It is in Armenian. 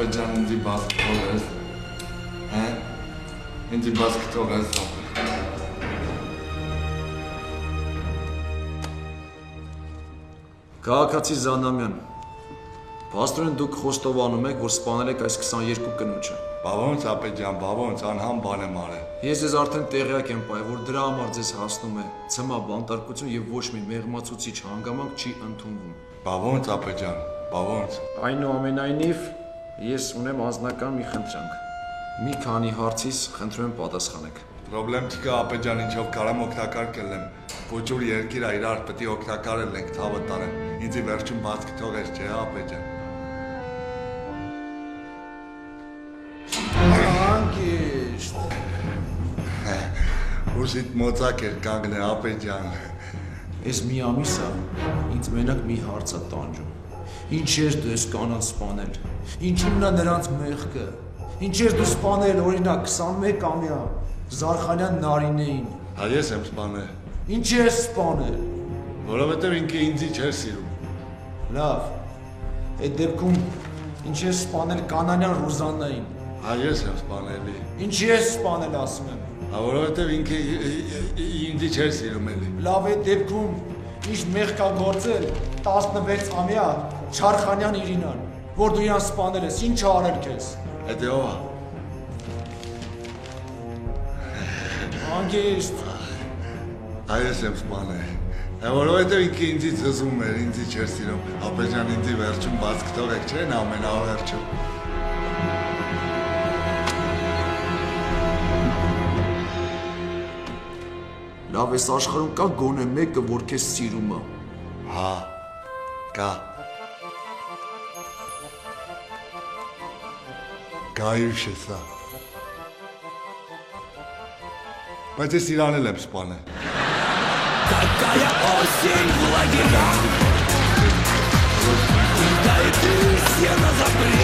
Ապեջան ինձի բաց կթողես, ինձի բաց կթողես Քաղաքացի Զանամյան, փաստորեն դուք խոստովանում եք, որ սպանել եք այս 22 կնոջը։ Բա ոնց Ապեջան, բա ոնց անհամ բան եմ արել։ Ես ձեզ արդեն տեղյակ եմ պայ, որ դրա համար ձեզ հասնում է ցմա բանտարկություն եւ ոչ մի մեղմացուցիչ հանգամանք չի ընդունվում։ Բա ոնց Ապեջան, բա ոնց։ Այնուամենայնիվ, ես ունեմ անձնական մի խնդրանք։ Մի քանի հարցիս խնդրում եմ պատասխանեք։ Պրոբլեմ չկա Ապեջան, ինչով կարամ օգտակար կլեմ։ Փոճուր երկիր է, իրար պետք է օգտակար ենք, ցավը տարեմ։ Ինձի վերջում բաց կթողես, չէ՞ Ապեջան։ Անկիշտ։ Ուսիդ մոծակ էր կանգնե Ապեջան։ Ես մի ամիս է, ինձ մենակ մի հարց է տանջում։ Ինչ ես դու ես կանանց սպանել։ Ինչու՞մն է նրանց մեղքը։ Ինչ ես դու սպանել օրինակ 21-ամյա Զարխանյան Նարինեին։ Հա ես եմ սպանել։ Ինչ ես սպանել։ Որովհետև ինքը ինձի չէր սիրում։ Լավ։ Այդ դեպքում ինչ ես սպանել Կանանյան Ռուզաննային։ Հա ես եմ սպանել։ Ինչ ես սպանել ասում եմ։ Հա որովհետև ինքը ինձի չէր սիրում էլի։ Լավ այդ դեպքում ինչ մեղք կա գործել 16-ամյա Չարխանյան Իրինան, որ դու իրան սպանել ես, ինչ արել քեզ։ Այդ ո՞վ է։ Անգիստ։ Այս եմ սպանել։ Որովհետև ինքը ինձի զզում էր, ինձի չէր սիրում։ Ապեջան ինձի վերջում բաց կթողեք, չէ՞, ամենավերջում։ Լավ, այս աշխարհում կա գոնե մեկը, որ քեզ սիրում է։ Հա, կա։ Գայուշ է սա։ Բայց ես իրան էլ եմ սպանել։ Какая осень в лагерях, кидает листья на запрет.